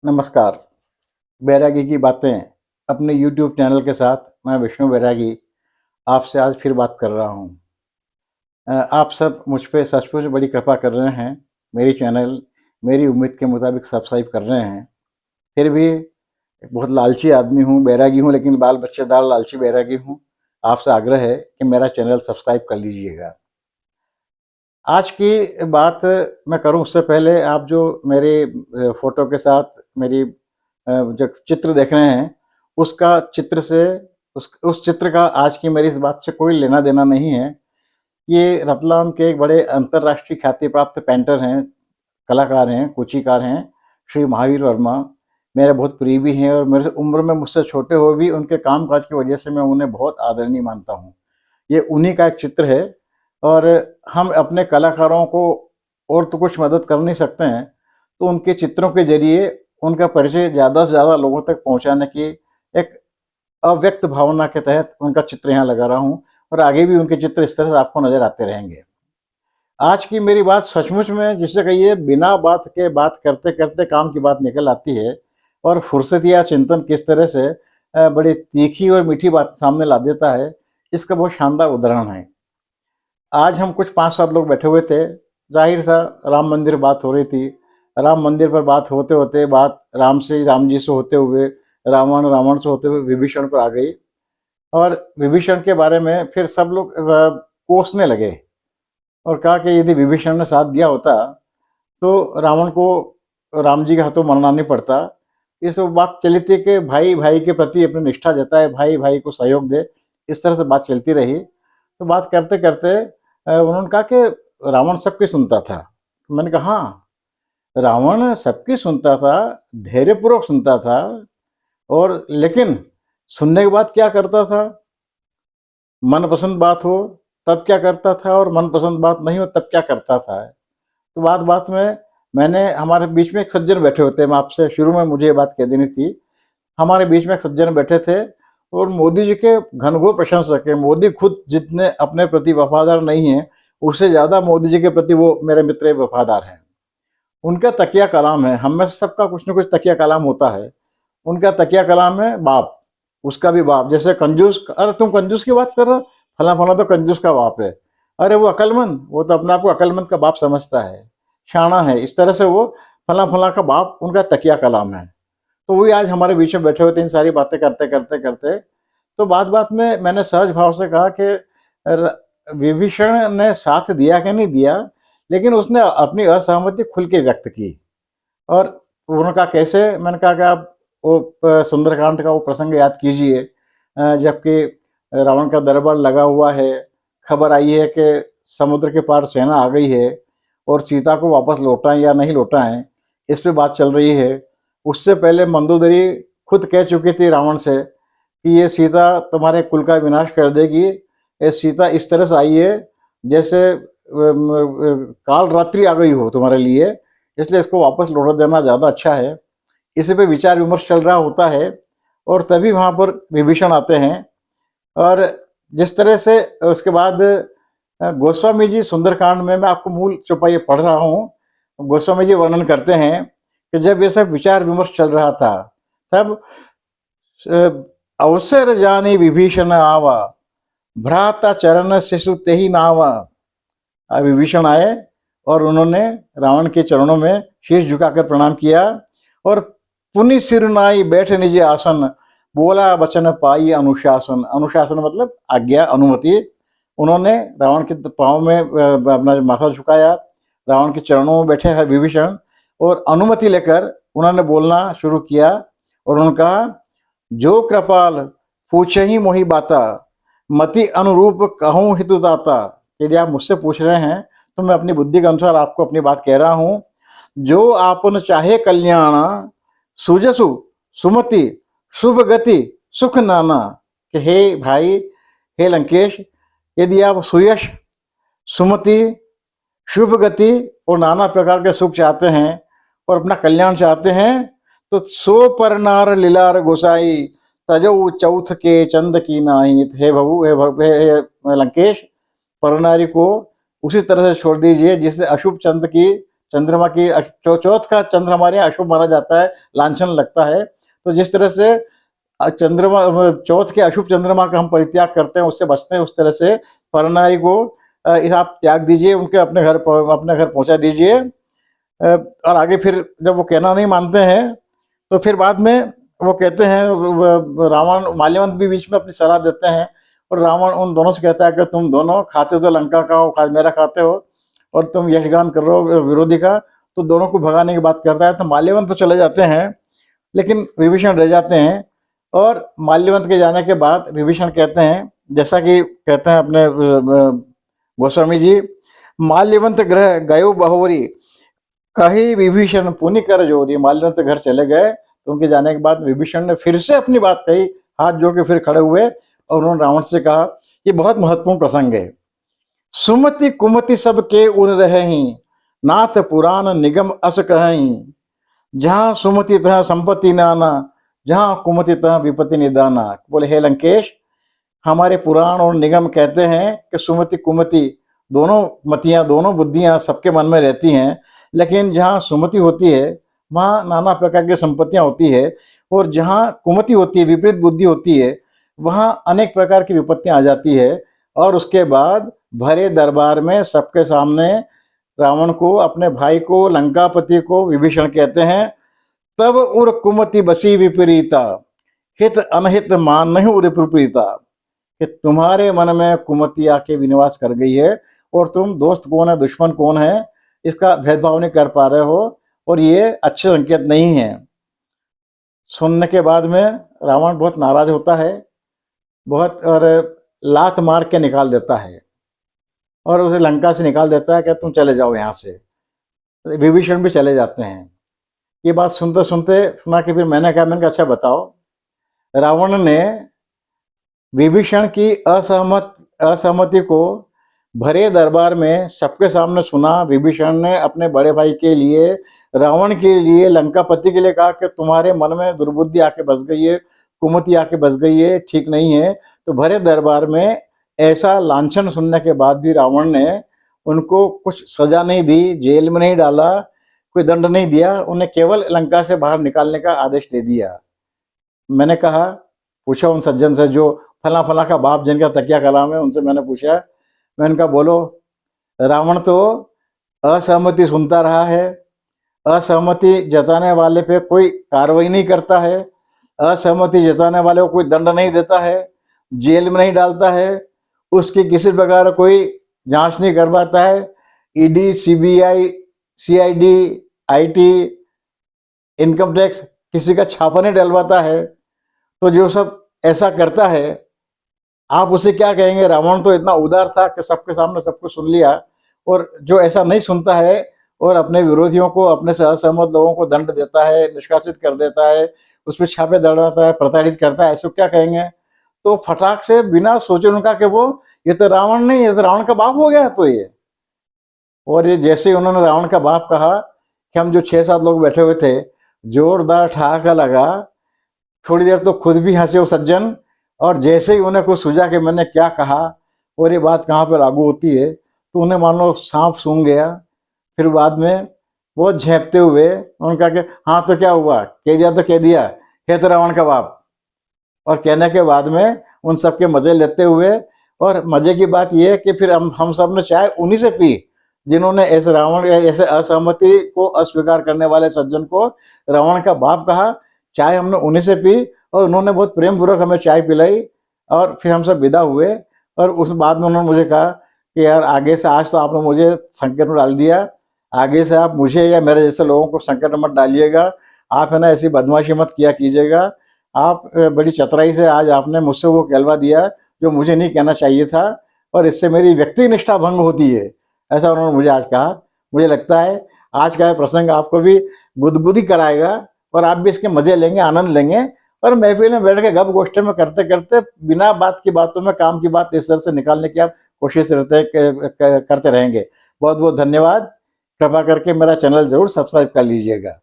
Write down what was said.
नमस्कार। बैरागी की बातें अपने यूट्यूब चैनल के साथ मैं विष्णु बैरागी आपसे आज फिर बात कर रहा हूँ। आप सब मुझ पे सचमुच बड़ी कृपा कर रहे हैं। मेरी चैनल मेरी उम्मीद के मुताबिक सब्सक्राइब कर रहे हैं। फिर भी बहुत लालची आदमी हूँ, बैरागी हूँ, लेकिन बाल बच्चेदार लालची बैरागी हूँ। आपसे आग्रह है कि मेरा चैनल सब्सक्राइब कर लीजिएगा। आज की बात मैं करूँ उससे पहले आप जो मेरे फ़ोटो के साथ मेरी जो चित्र देख रहे हैं, उसका चित्र से उस चित्र का आज की मेरी इस बात से कोई लेना-देना नहीं है। ये रतलाम के एक बड़े अंतर्राष्ट्रीय ख्याति प्राप्त पेंटर हैं, कलाकार हैं, कूचीकार हैं, श्री महावीर वर्मा। मेरे बहुत करीबी हैं और मेरे उम्र में मुझसे छोटे हुए भी उनके काम-काज की वजह से मैं उन्हें बहुत आदरणीय मानता हूँ। ये उन्हीं का एक चित्र है और हम अपने कलाकारों को और तो कुछ मदद कर नहीं सकते हैं, तो उनके चित्रों के ज़रिए उनका परिचय ज़्यादा से ज़्यादा लोगों तक पहुँचाने की एक अव्यक्त भावना के तहत उनका चित्र यहाँ लगा रहा हूँ और आगे भी उनके चित्र इस तरह से आपको नज़र आते रहेंगे। आज की मेरी बात सचमुच में जिसे कहिए बिना बात के बात करते-करते काम की बात निकल आती है और फुर्सत या चिंतन किस तरह से बड़ी तीखी और मीठी बात सामने ला देता है, इसका बहुत शानदार उदाहरण है। आज हम कुछ 5-7 लोग बैठे हुए थे, ज़ाहिर था राम मंदिर बात हो रही थी। राम मंदिर पर बात होते-होते बात राम जी से होते हुए, रावण से होते हुए विभीषण पर आ गई और विभीषण के बारे में फिर सब लोग कोसने लगे और कहा कि यदि विभीषण ने साथ दिया होता, तो रावण को राम जी के हाथों मरना नहीं पड़ता। इस बात चली थी कि भाई-भाई के प्रति अपनी निष्ठा जताए, भाई-भाई को सहयोग दे, इस तरह से बात चलती रही। तो बात करते-करते उन्होंने कहा कि रावण सबकी सुनता था। तो मैंने कहा हाँ, रावण सबकी सुनता था, धैर्यपूर्वक सुनता था और लेकिन सुनने के बाद क्या करता था? मनपसंद बात हो तब क्या करता था और मनपसंद बात नहीं हो तब क्या करता था? तो बात-बात में मैंने हमारे बीच में एक सज्जन बैठे होते हैं, मैं आपसे शुरू में मुझे ये बात कह देनी थी। हमारे बीच में एक सज्जन बैठे थे और मोदी जी के घनघोर प्रशंसक हैं। मोदी खुद जितने अपने प्रति वफ़ादार नहीं हैं, उससे ज़्यादा मोदी जी के प्रति वो मेरे मित्र वफ़ादार हैं। उनका तकिया कलाम है, हम में से सबका कुछ न कुछ तकिया कलाम होता है। उनका तकिया कलाम है बाप, उसका भी बाप। जैसे कंजूस, अरे तुम कंजूस की बात कर रहे हो? फलाँ-फलाँ तो कंजूस का बाप है। अरे वो अक्लमंद, वो तो अपने आप को अक्लमंद का बाप समझता है, शाना है। इस तरह से वो फलाँ-फलाँ का बाप उनका तकिया कलाम है। तो वही आज हमारे बीच में बैठे हुए थे इन सारी बातें करते, तो बात-बात में मैंने सहज भाव से कहा कि र विभीषण ने साथ दिया कि नहीं दिया, लेकिन उसने अपनी असहमति खुल के व्यक्त की और उन्होंने कहा कैसे? मैंने कहा कि आप वो सुंदरकांड का वो प्रसंग याद कीजिए जबकि रावण का दरबार लगा हुआ है, खबर आई है कि समुद्र के पार सेना आ गई है और सीता को वापस लौटाएँ या नहीं लौटाएँ, इस पे बात चल रही है। उससे पहले मंदोदरी खुद कह चुकी थी रावण से कि ये सीता तुम्हारे कुल का विनाश कर देगी। ये सीता इस तरह से आई है जैसे काल रात्रि आ गई हो तुम्हारे लिए, इसलिए इसको वापस लौटा देना ज़्यादा अच्छा है। इसी पे विचार विमर्श चल रहा होता है और तभी वहाँ पर विभीषण आते हैं और जिस तरह से उसके बाद गोस्वामी जी सुंदरकांड में मैं आपको मूल चौपाई पढ़ रहा हूँ। गोस्वामी जी वर्णन करते हैं कि जब ये सब विचार विमर्श चल रहा था, तब अवसर जाने विभीषण आवा, भ्राता चरण शिशु तेहि नावा। विभीषण आए और उन्होंने रावण के चरणों में शीश झुकाकर प्रणाम किया और पुनि सिर नाई बैठ निज आसन, बोला वचन पाई अनुशासन। अनुशासन मतलब आज्ञा, अनुमति। उन्होंने रावण के पाँव में अपना माथा झुकाया, रावण के चरणों में बैठे हैं विभीषण और अनुमति लेकर उन्होंने बोलना शुरू किया और उन्होंने कहा, जो कृपाल पूछे ही मोहि बाता, मति अनुरूप कहूँ हितु दाता। यदि आप मुझसे पूछ रहे हैं तो मैं अपनी बुद्धि के अनुसार आपको अपनी बात कह रहा हूँ। जो आपन चाहे कल्याण, सुजसु सुमति शुभ गति सुख नाना। कि हे भाई, हे लंकेश, यदि आप सुयश, सुमति, शुभ गति और नाना प्रकार के सुख चाहते हैं और अपना कल्याण चाहते हैं, तो सो पर नार लीलार गोसाई, तजऊ चौथ के चंद की नाई। हे भगु, हे लंकेश, परनारी को उसी तरह से छोड़ दीजिए जिससे अशुभ चंद की चंद्रमा की चौथ का चंद्र हमारे यहाँ अशुभ माना जाता है, लांछन लगता है। तो जिस तरह से चंद्रमा चौथ के अशुभ चंद्रमा का हम परित्याग करते हैं, उससे बचते हैं, उस तरह से परनारी को आप त्याग दीजिए, उनके अपने घर पहुंचा दीजिए। और आगे फिर जब वो कहना नहीं मानते हैं तो फिर बाद में वो कहते हैं, रावण माल्यवंत भी बीच में अपनी सलाह देते हैं और रावण उन दोनों से कहता है कि तुम दोनों खाते तो लंका का हो, मेरा खाते हो, और तुम यशगान कर रहे हो विरोधी का। तो दोनों को भगाने की बात करता है। तो माल्यवंत तो चले जाते हैं, लेकिन विभीषण रह जाते हैं। और माल्यवंत के जाने के बाद विभीषण कहते हैं, जैसा कि कहते हैं अपने गोस्वामी जी, माल्यवंत ग्रह गयो बहुवरी, कही विभीषण पुनि कर जोरी। माल्यवंत घर चले गए, तो उनके जाने के बाद विभीषण ने फिर से अपनी बात कही, हाथ जोड़ के फिर खड़े हुए और उन्होंने रावण से कहा, ये बहुत महत्वपूर्ण प्रसंग है। सुमति कुमति सब के उन रहे, नाथ पुराण निगम अस कहीं, जहां सुमति तह संपत्ति नाना, जहां कुमति तह विपत्ति निदाना। बोले, हे लंकेश, हमारे पुराण और निगम कहते हैं कि सुमति कुमति दोनों मतियां, दोनों बुद्धियां सबके मन में रहती हैं, लेकिन जहाँ सुमति होती है वहाँ नाना प्रकार की संपत्तियां होती है, और जहाँ कुमति होती है, विपरीत बुद्धि होती है, वहाँ अनेक प्रकार की विपत्तियां आ जाती है। और उसके बाद भरे दरबार में सबके सामने रावण को, अपने भाई को, लंकापति को विभीषण कहते हैं, तब उर कुमति बसी विपरीता, हित अनहित मान नहीं उर विपरीता, कि तुम्हारे मन में कुमति आके विनिवास कर गई है और तुम दोस्त कौन है दुश्मन कौन है इसका भेदभाव नहीं कर पा रहे हो, और ये अच्छे संकेत नहीं है। सुनने के बाद में रावण बहुत नाराज होता है, बहुत, और लात मार के निकाल देता है और उसे लंका से निकाल देता है कि तुम चले जाओ यहाँ से। विभीषण भी चले जाते हैं। ये बात सुनते सुनते सुना कि फिर मैंने कहा, अच्छा बताओ, रावण ने विभीषण की असहमति को भरे दरबार में सबके सामने सुना। विभीषण ने अपने बड़े भाई के लिए, रावण के लिए, लंकापति के लिए कहा कि तुम्हारे मन में दुर्बुद्धि आके बस गई है, कुमति आके बस गई है, ठीक नहीं है। तो भरे दरबार में ऐसा लांछन सुनने के बाद भी रावण ने उनको कुछ सजा नहीं दी, जेल में नहीं डाला, कोई दंड नहीं दिया, उन्हें केवल लंका से बाहर निकालने का आदेश दे दिया। मैंने कहा, पूछा उन सज्जन से जो फला फला का बाप जिनका तकिया कलाम है, उनसे मैंने पूछा, मैंने कहा बोलो, रावण तो असहमति सुनता रहा है, असहमति जताने वाले पे कोई कार्रवाई नहीं करता है, असहमति जताने वाले को कोई दंड नहीं देता है, जेल में नहीं डालता है, उसकी किसी प्रकार कोई जांच नहीं करवाता है, ED, CBI, CID, IT, income tax किसी का छापा नहीं डलवाता है। तो जो सब ऐसा करता है, आप उसे क्या कहेंगे? रावण तो इतना उदार था कि सबके सामने सब कुछ सुन लिया, और जो ऐसा नहीं सुनता है और अपने विरोधियों को, अपने से असहमत लोगों को दंड देता है, निष्कासित कर देता है, उस पर छापे दौड़ाता है, प्रताड़ित करता है, ऐसे क्या कहेंगे? तो फटाक से बिना सोचे उनका कि वो, ये तो रावण नहीं, ये तो रावण का बाप हो गया। तो ये, और ये जैसे ही उन्होंने रावण का बाप कहा कि हम जो 6-7 लोग बैठे हुए थे, जोरदार ठहाका लगा। थोड़ी देर तो खुद भी हंसे वो सज्जन, और जैसे ही उन्हें कुछ सूझा कि मैंने क्या कहा और ये बात कहाँ पर लागू होती है, तो उन्हें मान लो सांप सूंघ गया। फिर बाद में वो झेपते हुए उन्होंने कहा कि हाँ तो क्या हुआ, कह दिया तो कह दिया, है तो रावण का बाप। और कहने के बाद में उन सब के मजे लेते हुए, और मजे की बात यह है कि फिर हम सब ने चाय उन्हीं से पी जिन्होंने ऐसे रावण, ऐसे असहमति को अस्वीकार करने वाले सज्जन को रावण का बाप कहा। चाय हमने उन्हीं से पी और उन्होंने बहुत प्रेम पूर्वक हमें चाय पिलाई, और फिर हम सब विदा हुए। और उस बाद में उन्होंने मुझे कहा कि यार आगे से, आज तो आपने मुझे संकट में डाल दिया, आगे से आप मुझे या मेरे जैसे लोगों को संकट में मत डालिएगा, आप है ना ऐसी बदमाशी मत किया कीजिएगा। आप बड़ी चतुराई से आज आपने मुझसे वो कहलवा दिया जो मुझे नहीं कहना चाहिए था, और इससे मेरी व्यक्ति निष्ठा भंग होती है, ऐसा उन्होंने मुझे आज कहा। मुझे लगता है आज का प्रसंग आपको भी गुदगुदी कराएगा और आप भी इसके मजे लेंगे, आनंद लेंगे, और महफिल में बैठ के गप गोष्ठी में करते करते बिना बात की बातों में काम की बात इस तरह से निकालने की आप कोशिश करते रहेंगे। बहुत बहुत धन्यवाद। कृपा करके मेरा चैनल जरूर सब्सक्राइब कर लीजिएगा।